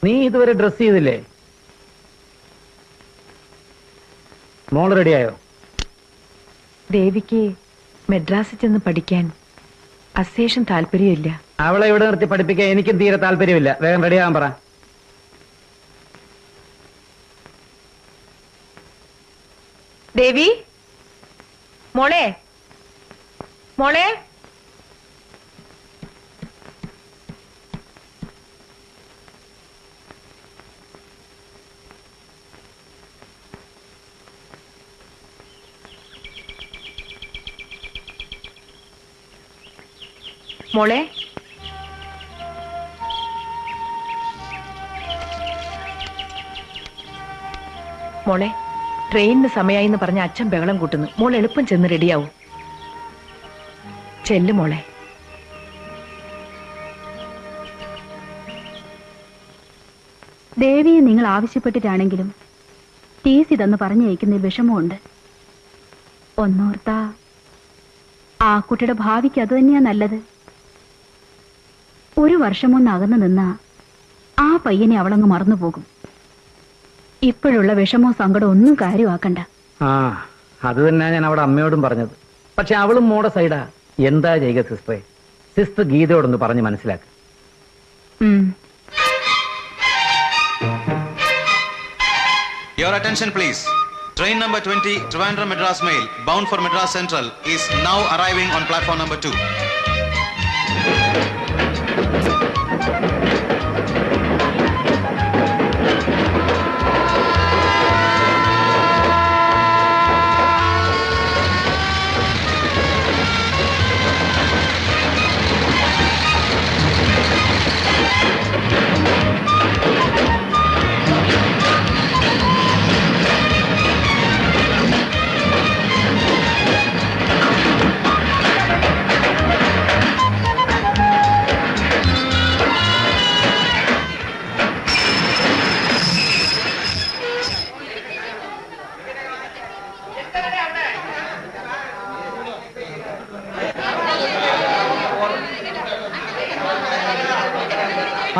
നീ ഇതുവരെ ഡ്രസ് ചെയ്തില്ലേ? മോള് റെഡിയായോ? ദേവിക്ക് മെഡ്രാസിൽ ചെന്ന് പഠിക്കാൻ അശേഷം താല്പര്യമില്ല. അവളെ ഇവിടെ നിർത്തി പഠിപ്പിക്കാൻ എനിക്കും തീരെ താല്പര്യമില്ല. വേഗം റെഡിയാകാൻ പറ. ദേവി, മോളെ മോളെ, മോളെ, മോളെ, ട്രെയിനിന് സമയമായി എന്ന് പറഞ്ഞ അച്ഛൻ ബഹളം കൂട്ടുന്നു. മോൾ എളുപ്പം ചെന്ന് റെഡിയാവും. ചെല്ലു മോളെ. ദേവിയെ നിങ്ങൾ ആവശ്യപ്പെട്ടിട്ടാണെങ്കിലും ടി സി തന്ന് പറഞ്ഞയക്കുന്നതിൽ വിഷമമുണ്ട്. ഒന്നോർത്താ ആ കുട്ടിയുടെ ഭാവിക്ക് അത് തന്നെയാ നല്ലത്. ഒരു വർഷമൊന്ന് അകന്നു നിന്നാ ആ പയ്യനെ അവളങ്ങ് മറന്നുപോകും. ഇപ്പോഴുള്ള വിഷമോ സങ്കടമോ ഒന്നും കാര്യമാക്കണ്ട. ആ, അത് തന്നെ ഞാൻ അവിടെ അമ്മയോടും പറഞ്ഞത്. പക്ഷെ അവളും മോടെ സൈഡാ. എന്താ ചെയ്യുക സിസ്റ്ററെ? സിസ്റ്റർ ഗീതയോടൊന്ന് പറഞ്ഞ് മനസ്സിലാക്കുക. Your attention please. Train number 20, Trivandrum Madras Mail, bound for Madras Central, is now arriving on platform number 2.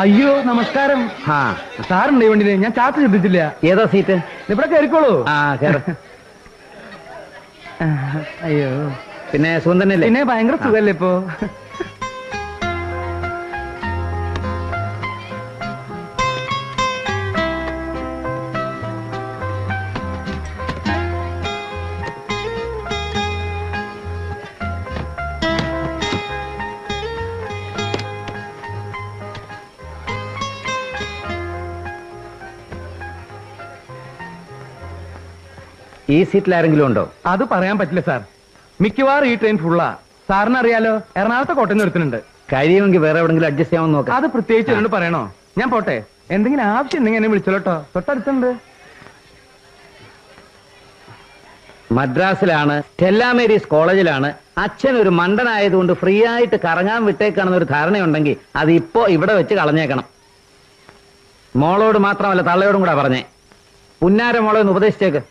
അയ്യോ നമസ്കാരം. സാറുണ്ട് ഈ വണ്ടിയിൽ? ഞാൻ ചാർട്ട് ശ്രദ്ധിച്ചില്ല. ഏതാ സീറ്റ്? ഇവിടെ കയറിക്കോളൂ. ആ, കേറ്. അയ്യോ, പിന്നെ സുഖം തന്നെയല്ലേ? പിന്നെ ഭയങ്കര സുഖല്ലേ ഇപ്പോ? ഈ സീറ്റിൽ ആരെങ്കിലും ഉണ്ടോ? അത് പറയാൻ പറ്റില്ല സാർ. മിക്കവാറും ഈ ട്രെയിൻ ഫുള്ളാ. സാറിന് അറിയാലോ, എറണാകുളത്തെ കോട്ടയം നിർത്തുന്നുണ്ട്. കഴിയുമെങ്കിൽ വേറെ എവിടെങ്കിലും അഡ്ജസ്റ്റ് ചെയ്യാമെന്ന് നോക്കാം. അത് പ്രത്യേകിച്ച് എന്നോട് പറയണോ? ഞാൻ പോട്ടെ. എന്തെങ്കിലും ആവശ്യം ഉണ്ടെങ്കിൽ എന്നെ വിളിച്ചോട്ടോ. തൊട്ടടുത്തുണ്ട്. മദ്രാസിലാണ്, സ്റ്റെല്ല മേരീസ് കോളേജിലാണ്. അച്ഛൻ ഒരു മണ്ടനായതുകൊണ്ട് ഫ്രീ ആയിട്ട് കറങ്ങാൻ വിട്ടേക്കാണെന്നൊരു ധാരണയുണ്ടെങ്കിൽ അത് ഇപ്പോ ഇവിടെ വെച്ച് കളഞ്ഞേക്കണം. മോളോട് മാത്രമല്ല, തള്ളയോടും കൂടെ പറഞ്ഞേ. പുന്നാര മോളെ ഒന്ന് ഉപദേശിച്ചേക്ക്.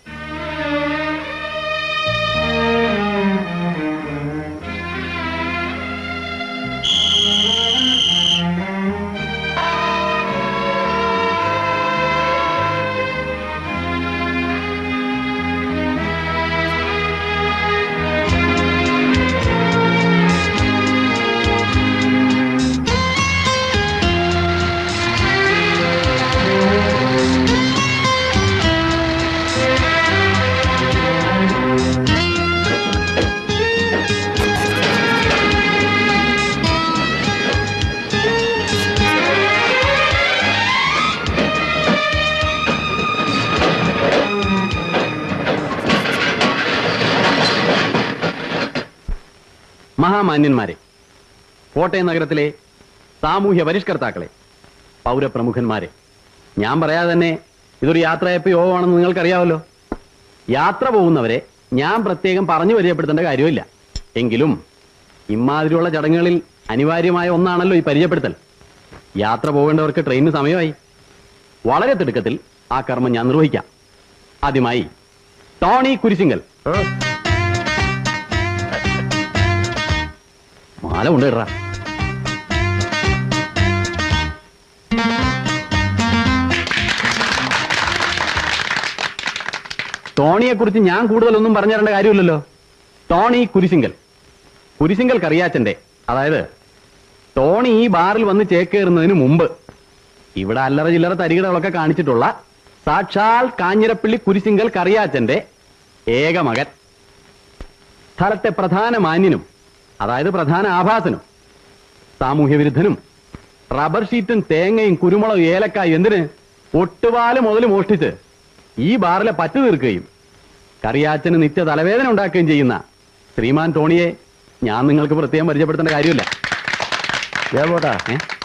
മഹാമാന്യന്മാരെ, കോട്ടയം നഗരത്തിലെ സാമൂഹ്യ പരിഷ്കർത്താക്കളെ, പൗരപ്രമുഖന്മാരെ, ഞാൻ പറയാതെ തന്നെ ഇതൊരു യാത്രയപ്പ് യോഗമാണെന്ന് നിങ്ങൾക്കറിയാമല്ലോ. യാത്ര പോകുന്നവരെ ഞാൻ പ്രത്യേകം പറഞ്ഞു പരിചയപ്പെടുത്തേണ്ട കാര്യമില്ല. എങ്കിലും ഇമാതിരിയുള്ള ചടങ്ങുകളിൽ അനിവാര്യമായ ഒന്നാണല്ലോ ഈ പരിചയപ്പെടുത്തൽ. യാത്ര പോകേണ്ടവർക്ക് ട്രെയിനിന് സമയമായി. വളരെ തിടുക്കത്തിൽ ആ കർമ്മം ഞാൻ നിർവഹിക്കാം. ആദ്യമായി ടോണി കുരിശിങ്കൽ. മാല കൊണ്ടുവരാ. ടോണിയെ കുറിച്ച് ഞാൻ കൂടുതലൊന്നും പറഞ്ഞു തരേണ്ട കാര്യമില്ലല്ലോ. ടോണി കുരിശിങ്കൽ, കുരിശിങ്കൽ കറിയാച്ചന്റെ, അതായത് ടോണി ഈ ബാറിൽ വന്ന് ചേക്കേറുന്നതിന് മുമ്പ് ഇവിടെ അല്ലറ ചില്ലറ തരികിടകളൊക്കെ കാണിച്ചിട്ടുള്ള സാക്ഷാൽ കാഞ്ഞിരപ്പള്ളി കുരിശിങ്കൽ കറിയാച്ചന്റെ ഏക മകൻ. സ്ഥലത്തെ പ്രധാന മാന്യനും, അതായത് പ്രധാന ആഭാസനും, സാമൂഹ്യ വിരുദ്ധനും, റബ്ബർ ഷീറ്റും തേങ്ങയും കുരുമുളകും ഏലക്കായും എന്തിന് ഒട്ടുപാല് മുതൽ മോഷ്ടിച്ച് ഈ ബാറിലെ പറ്റു തീർക്കുകയും കറിയാച്ചന് നിത്യ തലവേദന ഉണ്ടാക്കുകയും ചെയ്യുന്ന ശ്രീമാൻ ടോണിയെ ഞാൻ നിങ്ങൾക്ക് പ്രത്യേകം പരിചയപ്പെടുത്തേണ്ട കാര്യമില്ല. ഞാൻ പോട്ടാ.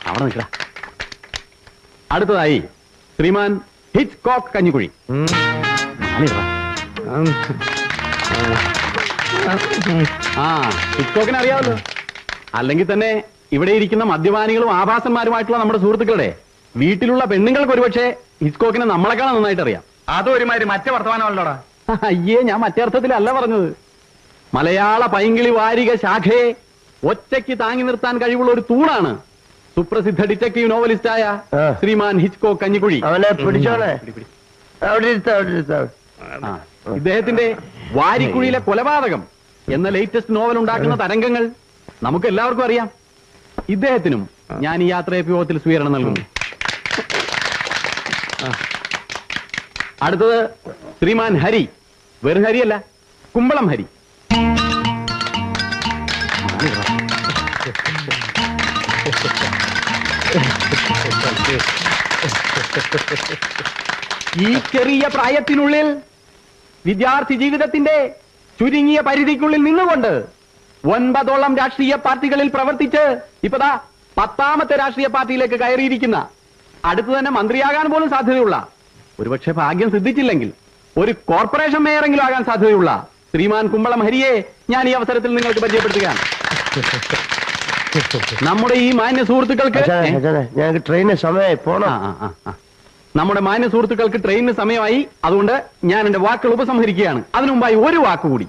അവിടെ നിൽക്കടാ. അടുത്തതായി ശ്രീമാൻ ഹിച്ച്കോക്ക് കഞ്ഞിക്കുഴി. ആ, ഹിച്ച്കോക്കിനെ അറിയാമല്ലോ. അല്ലെങ്കിൽ തന്നെ ഇവിടെ ഇരിക്കുന്ന മദ്യപാനികളും ആഭാസന്മാരുമായിട്ടുള്ള നമ്മുടെ സുഹൃത്തുക്കളുടെ വീട്ടിലുള്ള പെണ്ണുങ്ങൾക്ക് ഒരുപക്ഷെ ഹിച്ച്കോക്കിനെ നമ്മളെക്കാളും നന്നായിട്ട് അറിയാം. അതൊരുമാതിരി മറ്റേ വർത്തമാനമല്ലോടാ. അയ്യേ, ഞാൻ മറ്റേ അർത്ഥത്തിലല്ല പറഞ്ഞത്. മലയാള പൈങ്കിളി വാരിക ശാഖയെ ഒറ്റയ്ക്ക് താങ്ങി നിർത്താൻ കഴിവുള്ള ഒരു തൂണാണ് സുപ്രസിദ്ധ ഡിറ്റക്റ്റീവ് നോവലിസ്റ്റായ ശ്രീമാൻ ഹിച്ച്കോക്ക് കഞ്ഞിക്കുഴി. അവനെ പിടിച്ചോളെ. ആ, ഇദ്ദേഹത്തിന്റെ വാരിക്കുഴിയിലെ കൊലപാതകം എന്ന ലേറ്റസ്റ്റ് നോവൽ ഉണ്ടാക്കുന്ന തരംഗങ്ങൾ നമുക്ക് എല്ലാവർക്കും അറിയാം. ഇദ്ദേഹത്തിനും ഞാൻ ഈ യാത്രയപ്പിയോഗത്തിൽ സ്വീകരണം നൽകുന്നു. അടുത്തത് ശ്രീമാൻ ഹരി. വെറും ഹരിയല്ല, കുമ്പളം ഹരി. ഈ ചെറിയ പ്രായത്തിനുള്ളിൽ വിദ്യാർത്ഥി ജീവിതത്തിന്റെ ചുരുങ്ങിയ പരിധിക്കുള്ളിൽ നിന്നുകൊണ്ട് 9ഓളം രാഷ്ട്രീയ പാർട്ടികളിൽ പ്രവർത്തിച്ച് ഇപ്പതാ 10ാമത്തെ രാഷ്ട്രീയ പാർട്ടിയിലേക്ക് കയറിയിരിക്കുന്ന, അടുത്തു തന്നെ മന്ത്രിയാകാൻ പോലും സാധ്യതയുള്ള, ഒരുപക്ഷെ ഭാഗ്യം സിദ്ധിച്ചില്ലെങ്കിൽ ഒരു കോർപ്പറേഷൻ മേയറെങ്കിലും ആകാൻ സാധ്യതയുള്ള ശ്രീമാൻ കുമ്പളം ഹരിയെ ഞാൻ ഈ അവസരത്തിൽ നിങ്ങൾക്ക് പരിചയപ്പെടുത്തുകയാണ്. നമ്മുടെ ഈ മാന്യ സുഹൃത്തുക്കൾക്ക് ഞങ്ങൾക്ക് ട്രെയിന് സമയമായി പോണം. നമ്മുടെ മാന്യ സുഹൃത്തുക്കൾക്ക് ട്രെയിനിന് സമയമായി. അതുകൊണ്ട് ഞാൻ എന്റെ വാക്കുകൾ ഉപസംഹരിക്കുകയാണ്. അതിനു മുമ്പായി ഒരു വാക്കുകൂടി.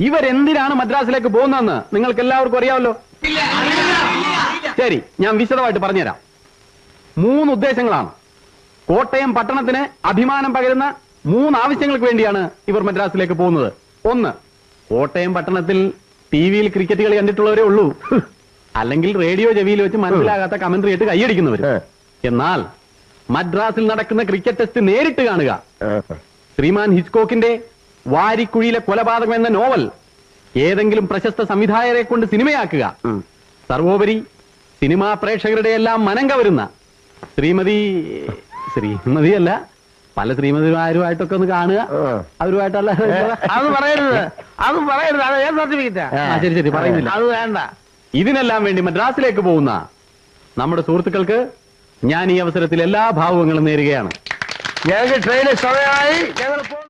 ഇവരെന്തിനാണ് മദ്രാസിലേക്ക് പോകുന്നതെന്ന് നിങ്ങൾക്ക് എല്ലാവർക്കും അറിയാമല്ലോ. ശരി, ഞാൻ വിശദമായിട്ട് പറഞ്ഞുതരാം. 3 ഉദ്ദേശങ്ങളാണ്. കോട്ടയം പട്ടണത്തിന് അഭിമാനം പകരുന്ന 3 ആവശ്യങ്ങൾക്ക് വേണ്ടിയാണ് ഇവർ മദ്രാസിലേക്ക് പോകുന്നത്. 1, കോട്ടയം പട്ടണത്തിൽ ടിവിയിൽ ക്രിക്കറ്റ് കളി കണ്ടിട്ടുള്ളവരേ ഉള്ളൂ, അല്ലെങ്കിൽ റേഡിയോ ചെവിയിൽ വെച്ച് മനസ്സിലാകാത്ത കമന്ററി ആയിട്ട് കൈയടിക്കുന്നവർ. എന്നാൽ മദ്രാസിൽ നടക്കുന്ന ക്രിക്കറ്റ് ടെസ്റ്റ് നേരിട്ട് കാണുക, ശ്രീമാൻ ഹിച്ച്കോക്കിന്റെ വാരിക്കുഴിയിലെ കൊലപാതകം എന്ന നോവൽ ഏതെങ്കിലും പ്രശസ്ത സംവിധായകരെ കൊണ്ട് സിനിമയാക്കുക, സർവോപരി സിനിമാ പ്രേക്ഷകരുടെ എല്ലാം മനം കവരുന്ന ശ്രീമതിയല്ല, പല ശ്രീമതിമാരുമായിട്ടൊക്കെ ഒന്ന് കാണുക. അവരുമായിട്ടല്ല, അത് പറയരുത്, അത് പറയരുത്. അത് ഏത് സർട്ടിഫിക്കറ്റാ? ശരി ശരി, പറയുന്നില്ല. അത് വേണ്ട. ഇതിനെല്ലാം വേണ്ടി മദ്രാസിലേക്ക് പോകുന്ന നമ്മുടെ സുഹൃത്തുക്കൾക്ക് ഞാൻ ഈ അവസരത്തിൽ എല്ലാ ഭാവുകങ്ങളും നേരുകയാണ്. ഞങ്ങൾക്ക് ട്രെയിന് സമയമായി. ഞങ്ങൾ